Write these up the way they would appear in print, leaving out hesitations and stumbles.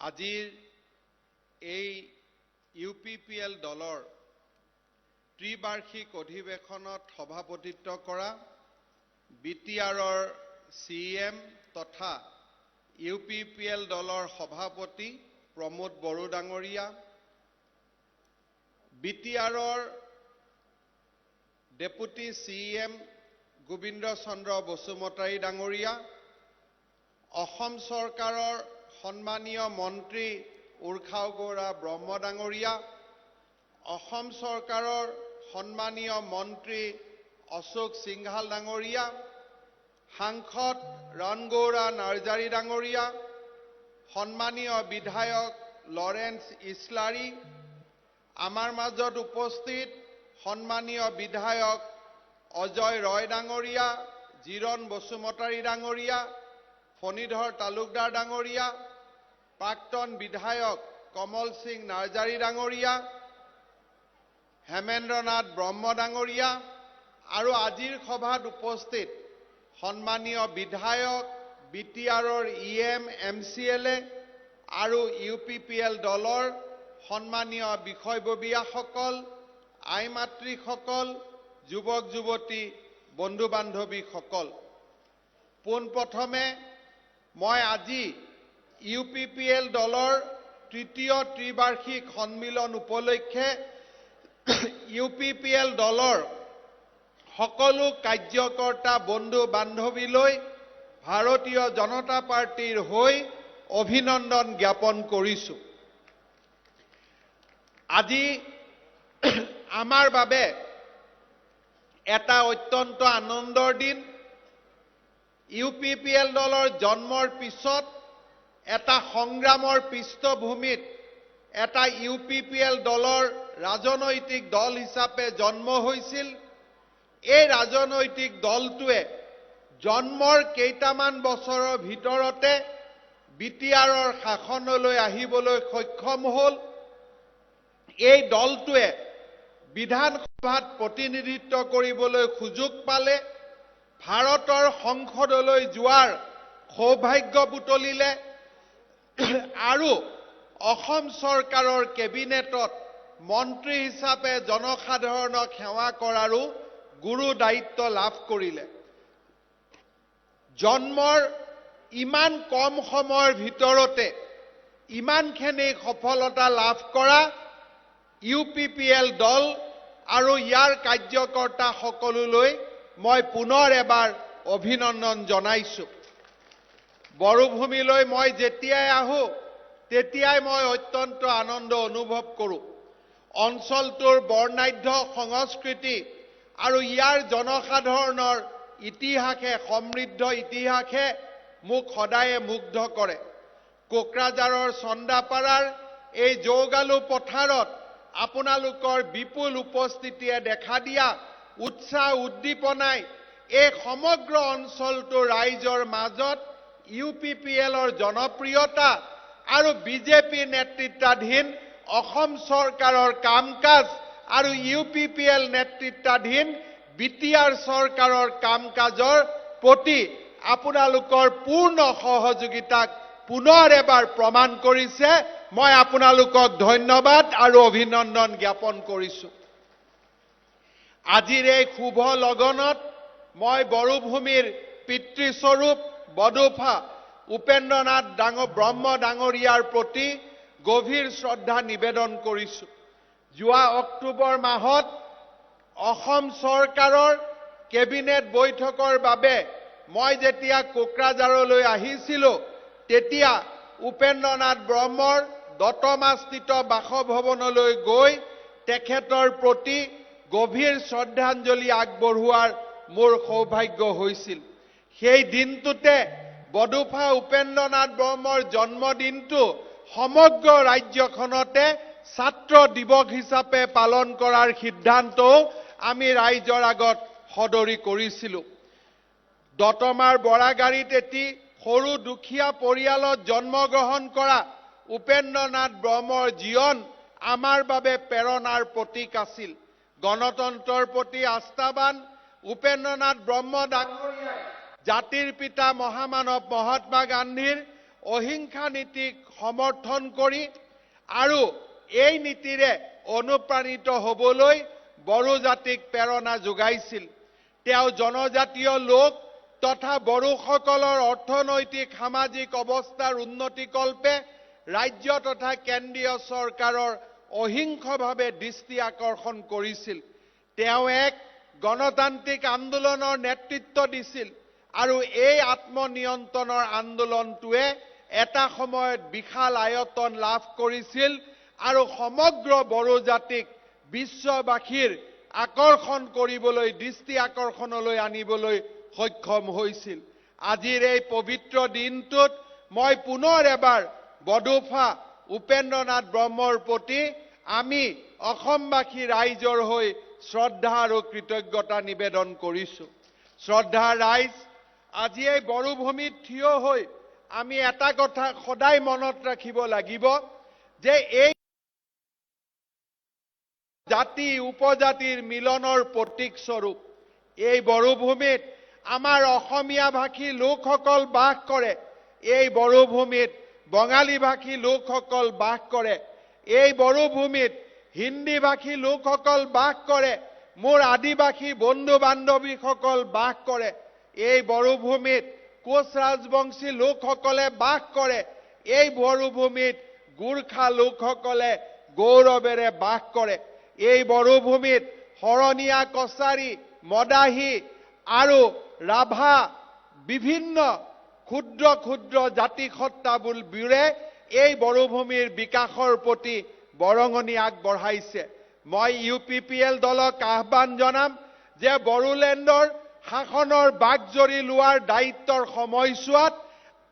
আজিৰ এই UPPL দলৰ ত্ৰিবাৰ্ষিক অধিৱেশনত সভাপতিত্ব কৰা BTRৰ CM তথা UPPL দলৰ সভাপতি প্ৰমোদ বড়ো ডাঙৰীয়া, BTRৰ ডেপুটি CM গোবিন্দ চন্দ্ৰ বসুমতাৰী ডাঙৰীয়া, অসম চৰকাৰৰ সন্মানীয় মন্ত্ৰী উৰ্খাও গৌৰা ব্ৰহ্ম ডাঙৰীয়া, অসম চৰকাৰৰ সন্মানীয় মন্ত্ৰী অশোক সিংঘাল ডাঙৰীয়া, সাংসদ ৰণগৌৰা নাৰ্জাৰী ডাঙৰীয়া, সন্মানীয় বিধায়ক লৰেন্স ইছলাৰী, আমাৰ মাজত উপস্থিত সন্মানীয় বিধায়ক অজয় ৰয় ডাঙৰীয়া, জিৰণ বসুমতাৰী ডাঙৰীয়া, ফণীধৰ তালুকদাৰ ডাঙৰীয়া, প্ৰাক্তন বিধায়ক কমল সিং নাৰ্জাৰী ডাঙৰীয়া, হেমেন্দ্ৰনাথ ব্ৰহ্ম ডাঙৰীয়া আৰু আজিৰ সভাত উপস্থিত সন্মানীয় বিধায়ক BTRৰ EM MCLA আৰু UPPL দলৰ সন্মানীয় বিষয়ববীয়াসকল, আই মাতৃসকল, যুৱক যুৱতী, বন্ধু বান্ধৱীসকল, পোনপ্ৰথমে মই আজি UPPL দলৰ তৃতীয় ত্ৰিবাৰ্ষিক সন্মিলন উপলক্ষে UPPL দলৰ সকলো কাৰ্যকৰ্তা বন্ধু বান্ধৱীলৈ ভাৰতীয় জনতা পাৰ্টিৰ হৈ অভিনন্দন জ্ঞাপন কৰিছো। আজি আমাৰ বাবে এটা অত্যন্ত আনন্দৰ দিন। UPPL দলৰ জন্মৰ পিছত এটা সংগ্ৰামৰ পৃষ্ঠভূমিত এটা UPPL দলৰ ৰাজনৈতিক দল হিচাপে জন্ম হৈছিল। এই ৰাজনৈতিক দলটোৱে জন্মৰ কেইটামান বছৰৰ ভিতৰতে BTRৰ শাসনলৈ আহিবলৈ সক্ষম হ'ল। এই দলটোৱে বিধানসভাত প্ৰতিনিধিত্ব কৰিবলৈ সুযোগ পালে, ভাৰতৰ সংসদলৈ যোৱাৰ সৌভাগ্য বুটলিলে আৰু অসম চৰকাৰৰ কেবিনেটত মন্ত্ৰী হিচাপে জনসাধাৰণক সেৱা কৰাৰো গুৰু দায়িত্ব লাভ কৰিলে। জন্মৰ ইমান কম সময়ৰ ভিতৰতে ইমানখিনি সফলতা লাভ কৰা UPPL দল আৰু ইয়াৰ কাৰ্যকৰ্তা সকললৈ মই পুনৰ এবাৰ অভিনন্দন জনাইছো। বড়োভূমিলৈ মই যেতিয়াই আহো তেতিয়াই মই অত্যন্ত আনন্দ অনুভৱ কৰোঁ। অঞ্চলটোৰ বৰ্ণাঢ্য সংস্কৃতি আৰু ইয়াৰ জনসাধাৰণৰ ইতিহাসে, সমৃদ্ধ ইতিহাসে মোক সদায়ে মুগ্ধ কৰে। কোকৰাঝাৰৰ চন্দাপাৰাৰ এই জৌগালু পথাৰত আপোনালোকৰ বিপুল উপস্থিতিয়ে দেখা দিয়া উৎসাহ উদ্দীপনাই এই সমগ্ৰ অঞ্চলটোৰ ৰাইজৰ মাজত UPPLৰ জনপ্ৰিয়তা আৰু বিজেপি নেতৃত্বাধীন অসম চৰকাৰৰ কাম-কাজ আৰু UPPL নেতৃত্বাধীন BTR চৰকাৰৰ কাম-কাজৰ প্ৰতি আপোনালোকৰ পূৰ্ণ সহযোগিতাক পুনৰ এবাৰ প্ৰমাণ কৰিছে। মই আপোনালোকক ধন্যবাদ আৰু অভিনন্দন জ্ঞাপন কৰিছো। আজিৰ এই শুভ লগনত মই বড়োভূমিৰ পিতৃস্বৰূপ বডোফা উপেন্দ্ৰনাথ ব্ৰহ্ম ডাঙৰীয়াৰ প্ৰতি গভীৰ শ্ৰদ্ধা নিবেদন কৰিছো। যোৱা অক্টোবৰ মাহত অসম চৰকাৰৰ কেবিনেট বৈঠকৰ বাবে মই যেতিয়া কোকৰাঝাৰলৈ আহিছিলো, তেতিয়া উপেন্দ্ৰনাথ ব্ৰহ্মৰ দতমাস্থিত বাসভৱনলৈ গৈ তেখেতৰ প্ৰতি গভীৰ শ্ৰদ্ধাঞ্জলি আগবঢ়োৱাৰ মোৰ সৌভাগ্য হৈছিল। সেই দিনটোতে বডোফা উপেন্দ্ৰনাথ ব্ৰহ্মৰ জন্মদিনটো সমগ্ৰ ৰাজ্যখনতে ছাত্ৰ দিৱস হিচাপে পালন কৰাৰ সিদ্ধান্তও আমি ৰাইজৰ আগত সদৰি কৰিছিলো। দতমাৰ বৰাগাড়ীত এটি সৰু দুখীয়া পৰিয়ালত জন্মগ্ৰহণ কৰা উপেন্দ্ৰনাথ ব্ৰহ্মৰ জীৱন আমাৰ বাবে প্ৰেৰণাৰ প্ৰতীক আছিল। গণতন্ত্ৰৰ প্ৰতি আস্থাবান উপেন্দ্ৰনাথ ব্ৰহ্ম ডাঙৰীয়াই জাতিৰ পিতা মহামানৱ মহাত্মা গান্ধীৰ অহিংসা নীতিক সমৰ্থন কৰি আৰু এই নীতিৰে অনুপ্ৰাণিত হ'বলৈ বড়ো জাতিক প্ৰেৰণা যোগাইছিল। তেওঁ জনজাতীয় লোক তথা বড়োসকলৰ অৰ্থনৈতিক সামাজিক অৱস্থাৰ উন্নতিকল্পে ৰাজ্য তথা কেন্দ্ৰীয় চৰকাৰৰ অহিংসভাৱে দৃষ্টি আকৰ্ষণ কৰিছিল। তেওঁ এক গণতান্ত্ৰিক আন্দোলনৰ নেতৃত্ব দিছিল আৰু এই আত্মনিয়ন্ত্ৰণৰ আন্দোলনটোৱে এটা সময়ত বিশাল আয়তন লাভ কৰিছিল আৰু সমগ্ৰ বড়ো জাতিক বিশ্ববাসীৰ আকৰ্ষণ কৰিবলৈ দৃষ্টি আকৰ্ষণলৈ আনিবলৈ সক্ষম হৈছিল। আজিৰ এই পবিত্ৰ দিনটোত মই পুনৰ এবাৰ বডোফা উপেন্দ্ৰনাথ ব্ৰহ্মৰ প্ৰতি আমি অসমবাসী ৰাইজৰ হৈ শ্ৰদ্ধা আৰু কৃতজ্ঞতা নিবেদন কৰিছো। শ্ৰদ্ধা ৰাইজ, আজি এই বড়োভূমিত থিয় হৈ আমি এটা কথা সদায় মনত ৰাখিব লাগিব যে এই জাতি উপজাতিৰ মিলনৰ প্ৰতীক স্বৰূপ এই বড়োভূমিত আমাৰ অসমীয়া ভাষী লোকসকল বাস কৰে। এই বড়োভূমিত বঙালী ভাষী লোকসকল বাস কৰে। এই বড়োভূমিত হিন্দী ভাষী লোকসকল বাস কৰে। মোৰ আদিবাসী বন্ধু বান্ধৱীসকল বাস কৰে। এই বড়োভূমিত কোচ ৰাজবংশী লোকসকলে বাস কৰে। এই বড়োভূমিত গোৰ্খা লোকসকলে গৌৰৱেৰে বাস কৰে। এই বড়োভূমিত শৰণীয়া কছাৰী মদাহী আৰু ৰাভা বিভিন্ন ক্ষুদ্ৰ ক্ষুদ্ৰ জাতি সত্তাবোৰে এই বড়োভূমিৰ বিকাশৰ প্ৰতি বৰঙণি আগবঢ়াইছে। মই UPPL দলক আহ্বান জনাম যে বড়োলেণ্ডৰ শাসনৰ বাগজৰি লোৱাৰ দায়িত্বৰ সময়ছোৱাত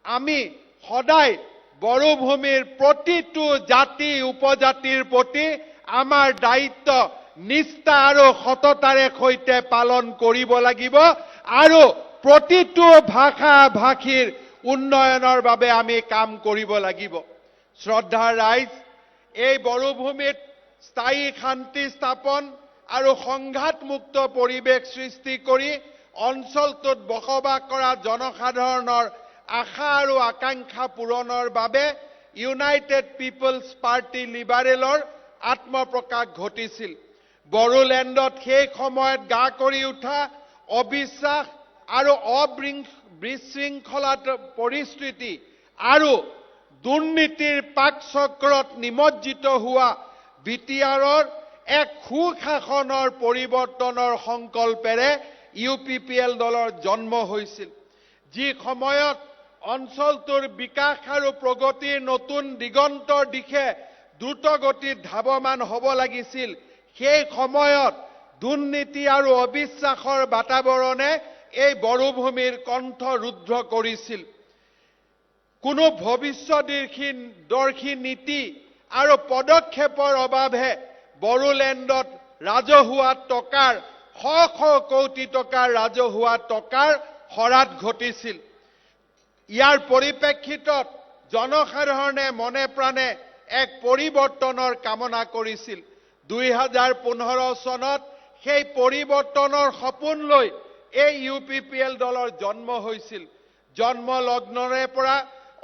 আমি সদায় বড়োভূমিৰ প্ৰতিটো জাতি উপজাতিৰ প্ৰতি আমাৰ দায়িত্ব নিষ্ঠা আৰু সততাৰে সৈতে পালন কৰিব লাগিব আৰু প্ৰতিটো ভাষা ভাষীৰ উন্নয়নৰ বাবে আমি কাম কৰিব লাগিব। শ্ৰদ্ধা ৰাইজ, এই বড়োভূমিত স্থায়ী শান্তি স্থাপন আৰু সংঘাতমুক্ত পৰিৱেশ সৃষ্টি কৰি অঞ্চলটোত বসবাস কৰা জনসাধাৰণৰ আশা আৰু আকাংক্ষা পূৰণৰ বাবে ইউনাইটেড পিপলছ পাৰ্টি লিবাৰেলৰ আত্মপ্ৰকাশ ঘটিছিল। বড়োলেণ্ডত সেই সময়ত গা কৰি উঠা অবিশ্বাস আৰু বিশৃংখলাৰ পৰিস্থিতি আৰু দুৰ্নীতিৰ পাকচক্ৰত নিমজ্জিত হোৱা বিটিআৰৰ এক সুশাসনৰ পৰিৱৰ্তনৰ সংকল্পেৰে UPPL দলৰ জন্ম হৈছিল। যি সময়ত অঞ্চলটোৰ বিকাশ আৰু প্ৰগতিৰ নতুন দিগন্তৰ দিশে দ্ৰুতগতিত ধাৱমান হ'ব লাগিছিল, সেই সময়ত দুৰ্নীতি আৰু অবিশ্বাসৰ বাতাবৰণে এই বড়োভূমিৰ কণ্ঠ ৰুদ্ধ কৰিছিল। কোনো ভৱিষ্যদৰ্শী নীতি আৰু পদক্ষেপৰ অভাৱে বড়োলেণ্ডত ৰাজহুৱা টকাৰ শ শ কোটি টকাৰ ৰাজহুৱা টকাৰ হৰাট ঘটিছিল। ইয়াৰ পৰিপ্ৰেক্ষিতত জনসাধাৰণে মনে প্ৰাণে এক পৰিৱৰ্তনৰ কামনা কৰিছিল। 2015 চনত সেই পৰিৱৰ্তনৰ সপোন লৈ এই UPPL দলৰ জন্ম হৈছিল। জন্ম লগ্নৰে পৰা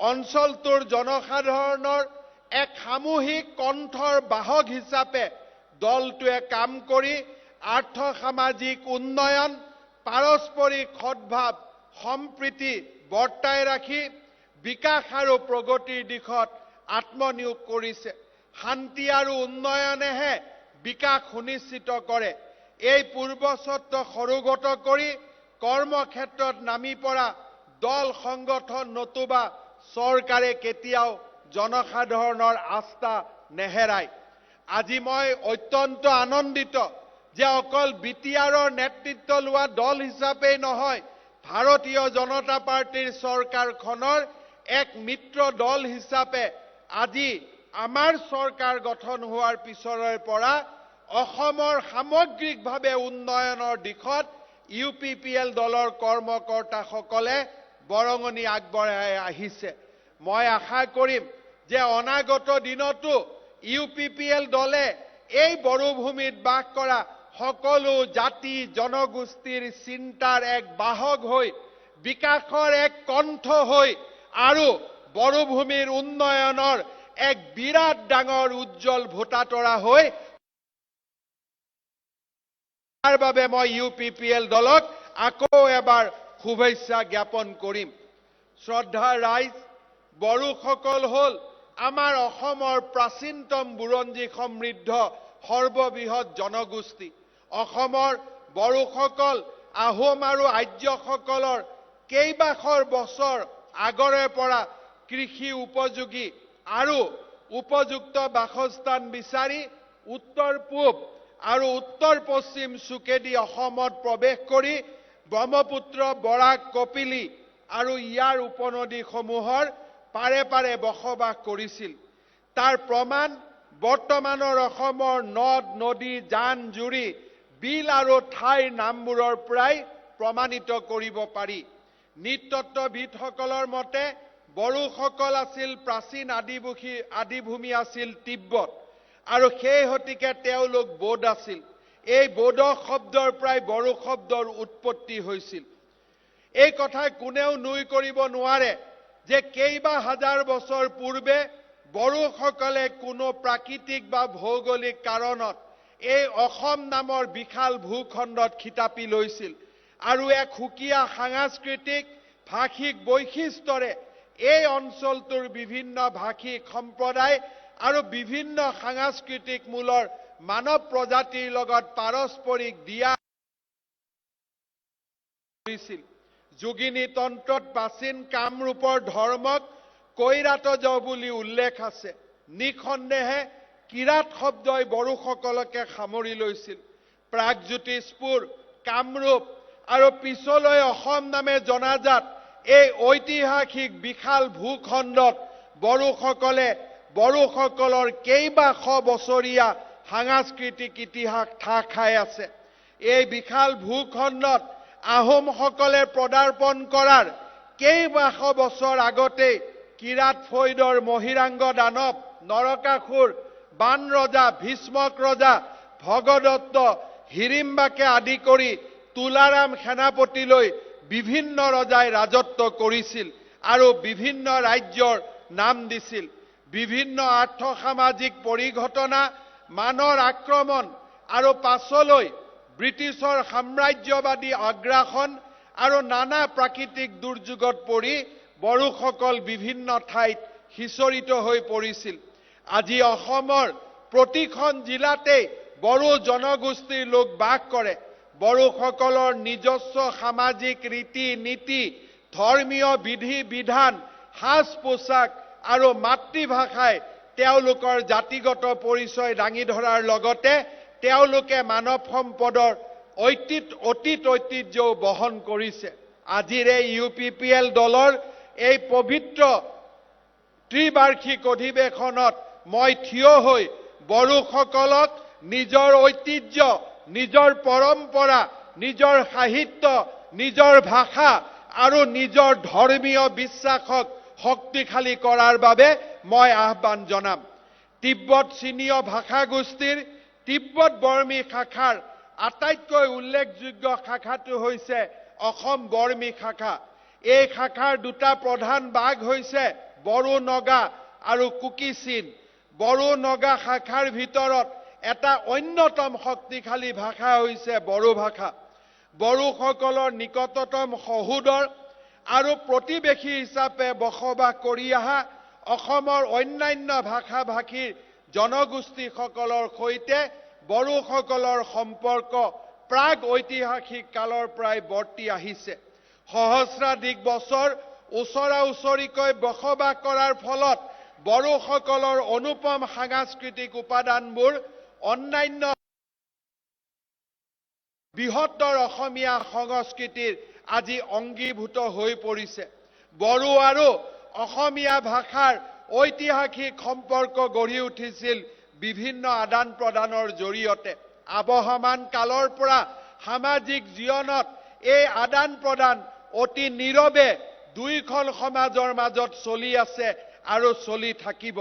অঞ্চলটোৰ জনসাধাৰণৰ এক সামূহিক কণ্ঠৰ বাহক হিচাপে দলটোৱে কাম কৰি আৰ্থ সামাজিক উন্নয়ন, পাৰস্পৰিক সদ্ভাৱ সম্প্ৰীতি বৰ্তাই ৰাখি বিকাশ আৰু প্ৰগতিৰ দিশত আত্মনিয়োগ কৰিছে। শান্তি আৰু উন্নয়নেহে বিকাশ সুনিশ্চিত কৰে। এই পূৰ্বচৰ্ত সৰুগত কৰি কৰ্মক্ষেত্ৰত নামি পৰা দল সংগঠন নতুবা চৰকাৰে কেতিয়াও জনসাধাৰণৰ আস্থা নেহেৰায়। আজি মই অত্যন্ত আনন্দিত যে অকল বিটিআৰৰ নেতৃত্ব লোৱা দল হিচাপেই নহয়, ভাৰতীয় জনতা পাৰ্টিৰ চৰকাৰখনৰ এক মিত্ৰ দল হিচাপে আজি আমাৰ চৰকাৰ গঠন হোৱাৰ পিছৰে পৰা অসমৰ সামগ্ৰিকভাৱে উন্নয়নৰ দিশত UPPL দলৰ কৰ্মকৰ্তাসকলে বৰঙণি আগবঢ়াই আহিছে। মই আশা কৰিম যে অনাগত দিনতো UPPL দলে এই বড়োভূমিত বাস কৰা সকলো জাতি জনগোষ্ঠীৰ চিন্তাৰ এক বাহক হৈ, বিকাশৰ এক কণ্ঠ হৈ আৰু বড়োভূমিৰ উন্নয়নৰ এক বিৰাট ডাঙৰ উজ্জ্বল ভোটাতৰা হৈ তাৰ বাবে মই UPPL দলক আকৌ এবাৰ শুভেচ্ছা জ্ঞাপন কৰিম। শ্ৰদ্ধাৰ ৰাইজ, বড়োসকল হ'ল আমাৰ অসমৰ প্ৰাচীনতম বুৰঞ্জী সমৃদ্ধ সৰ্ববৃহৎ জনগোষ্ঠী। অসমৰ বড়োসকল আহোম আৰু আৰ্যসকলৰ কেইবাশৰ বছৰ আগৰে পৰা কৃষি উপযোগী আৰু উপযুক্ত বাসস্থান বিচাৰি উত্তৰ পূব আৰু উত্তৰ পশ্চিম চুকেদি অসমত প্ৰৱেশ কৰি ব্ৰহ্মপুত্ৰ, বৰাক, কপিলী আৰু ইয়াৰ উপনদীসমূহৰ পাৰে পাৰে বসবাস কৰিছিল। তাৰ প্ৰমাণ বৰ্তমানৰ অসমৰ নদ নদী, জান জুৰি, বিল আৰু ঠাইৰ নামবোৰৰ পৰাই প্ৰমাণিত কৰিব পাৰি। নৃতত্ত্ববিদসকলৰ মতে বড়োসকল আছিল প্ৰাচীন আদিভূমি আছিল তিব্বত আৰু সেই শতিকে তেওঁলোক বৌদ্ধ আছিল। এই বৌদ্ধ শব্দৰ পৰাই বড়ো শব্দৰ উৎপত্তি হৈছিল। এই কথা কোনেও নুই কৰিব নোৱাৰে যে কেইবা হাজাৰ বছৰ পূৰ্বে বড়োসকলে কোনো প্ৰাকৃতিক বা ভৌগোলিক কাৰণত এই অসম নামৰ বিশাল ভূখণ্ডত খিতাপি লৈছিল আৰু এক সুকীয়া সাংস্কৃতিক ভাষিক বৈশিষ্ট্যৰে এই অঞ্চলটোৰ বিভিন্ন ভাষিক সম্প্ৰদায় আৰু বিভিন্ন সাংস্কৃতিক মূলৰ মানৱ প্ৰজাতিৰ লগত পাৰস্পৰিক দিয়া কৰিছিল। যোগিনী তন্ত্ৰত প্ৰাচীন কামৰূপৰ ধৰ্মক কৈৰাতজ বুলি উল্লেখ আছে। নিঃসন্দেহে কিৰাত শব্দই বড়োসকলকে সামৰি লৈছিল। প্ৰাগজ্যোতিষপুৰ, কামৰূপ আৰু পিছলৈ অসম নামে জনাজাত এই ঐতিহাসিক বিশাল ভূখণ্ডত বড়োসকলৰ কেইবাশ বছৰীয়া সাংস্কৃতিক ইতিহাস ঠাহ খাই আছে। এই বিশাল ভূখণ্ডত আহোমসকলে পদাৰ্পণ কৰাৰ কেইবাশ বছৰ আগতেই কিৰাত ফৈদৰ মহিৰাংগ দানৱ, নৰকাসুৰ, বান ৰজা, ভীষ্মক ৰজা, ভগদত্ত, হিড়িম্বাকে আদি কৰি তুলাৰাম সেনাপতিলৈ বিভিন্ন ৰজাই ৰাজত্ব কৰিছিল আৰু বিভিন্ন ৰাজ্যৰ নাম দিছিল। বিভিন্ন আৰ্থ-সামাজিক পৰিঘটনা, মানৰ আক্ৰমণ আৰু পাছলৈ ব্ৰিটিছৰ সাম্ৰাজ্যবাদী আগ্ৰাসন আৰু নানা প্ৰাকৃতিক দুৰ্যোগত পৰি বড়োসকল বিভিন্ন ঠাইত সিঁচৰিত হৈ পৰিছিল। আজি অসমৰ প্ৰতিখন জিলাতেই বড়ো জনগোষ্ঠীৰ লোক বাস কৰে। বড়োসকলৰ নিজস্ব সামাজিক ৰীতি নীতি, ধৰ্মীয় বিধি বিধান, সাজ পোছাক আৰু মাতৃভাষাই তেওঁলোকৰ জাতিগত পৰিচয় দাঙি ধৰাৰ লগতে তেওঁলোকে মানৱ সম্পদৰ অতীত ঐতিহ্যও বহন কৰিছে। আজিৰ এই UPPL দলৰ এই পবিত্ৰ ত্ৰিবাৰ্ষিক অধিৱেশনত মই থিয় হৈ বড়োসকলক নিজৰ ঐতিহ্য, নিজৰ পৰম্পৰা, নিজৰ সাহিত্য, নিজৰ ভাষা আৰু নিজৰ ধৰ্মীয় বিশ্বাসক শক্তিশালী কৰাৰ বাবে মই আহ্বান জনাম। তিব্বত চীনীয় ভাষাগোষ্ঠীৰ তিব্বত বৰ্মী শাখাৰ আটাইতকৈ উল্লেখযোগ্য শাখাটো হৈছে অসম বৰ্মী শাখা। এই শাখাৰ দুটা প্ৰধান ভাগ হৈছে বড়ো নগা আৰু কুকি চীন। বড়ো নগা শাখাৰ ভিতৰত এটা অন্যতম শক্তিশালী ভাষা হৈছে বড়ো ভাষা। বড়োসকলৰ নিকটতম সহোদৰ আৰু প্ৰতিবেশী হিচাপে বসবাস কৰি অহা অসমৰ অন্যান্য ভাষা ভাষীৰ জনগোষ্ঠীসকলৰ সৈতে বড়োসকলৰ সম্পৰ্ক প্ৰাগ ঐতিহাসিক কালৰ পৰাই বৰ্তি আহিছে। সহস্ৰাধিক বছৰ ওচৰা ওচৰিকৈ বসবাস কৰাৰ ফলত বড়োসকলৰ অনুপম সাংস্কৃতিক উপাদানবোৰ অন্যান্য বৃহত্তৰ অসমীয়া সংস্কৃতিৰ আজি অংগীভূত হৈ পৰিছে। বড়ো আৰু অসমীয়া ভাষাৰ ঐতিহাসিক সম্পৰ্ক গঢ়ি উঠিছিল বিভিন্ন আদান প্ৰদানৰ জৰিয়তে। আবহমান কালৰ পৰা সামাজিক জীৱনত এই আদান প্ৰদান অতি নীৰৱে দুইখন সমাজৰ মাজত চলি আছে আৰু চলি থাকিব।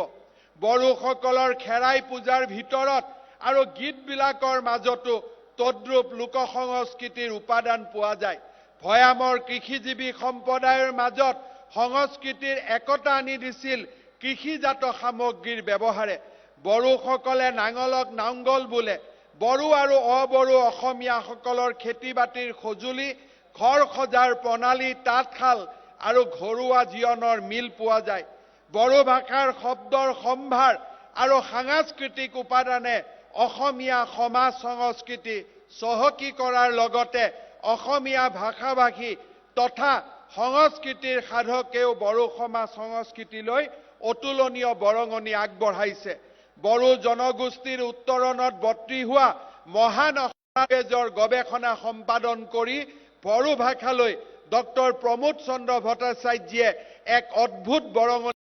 বড়োসকলৰ খেৰাই পূজাৰ ভিতৰত আৰু গীতবিলাকৰ মাজতো তদ্ৰুপ লোক সংস্কৃতিৰ উপাদান পোৱা যায়। ভৈয়ামৰ কৃষিজীৱী সম্প্ৰদায়ৰ মাজত সংস্কৃতিৰ একতা আনি দিছিল কৃষিজাত সামগ্ৰীৰ ব্যৱহাৰে। বড়োসকলে নাঙলক নাংগল বোলে। বড়ো আৰু অবড়ো অসমীয়াসকলৰ খেতি-বাতিৰ সঁজুলি, ঘৰ সজাৰ প্ৰণালী, তাঁতশাল আৰু ঘৰুৱা জীৱনৰ মিল পোৱা যায়। বড়ো ভাষাৰ শব্দৰ সম্ভাৰ আৰু সাংস্কৃতিক উপাদানে অসমীয়া সমাজ সংস্কৃতি চহকী কৰাৰ লগতে অসমীয়া ভাষা-ভাষী তথা সংস্কৃতিৰ সাধকেও বড়ো সমাজ সংস্কৃতিলৈ অতুলনীয় বৰঙণি আগবঢ়াইছে। বড়ো জনগোষ্ঠীৰ উত্তৰণত বৰ্তি হোৱা মহান অসমাবেজৰ গৱেষণা সম্পাদন কৰি বড়ো ভাষালৈ ডক্টৰ প্ৰমোদ চন্দ্ৰ ভট্টাচাৰ্যই এক অদ্ভুত বৰঙণি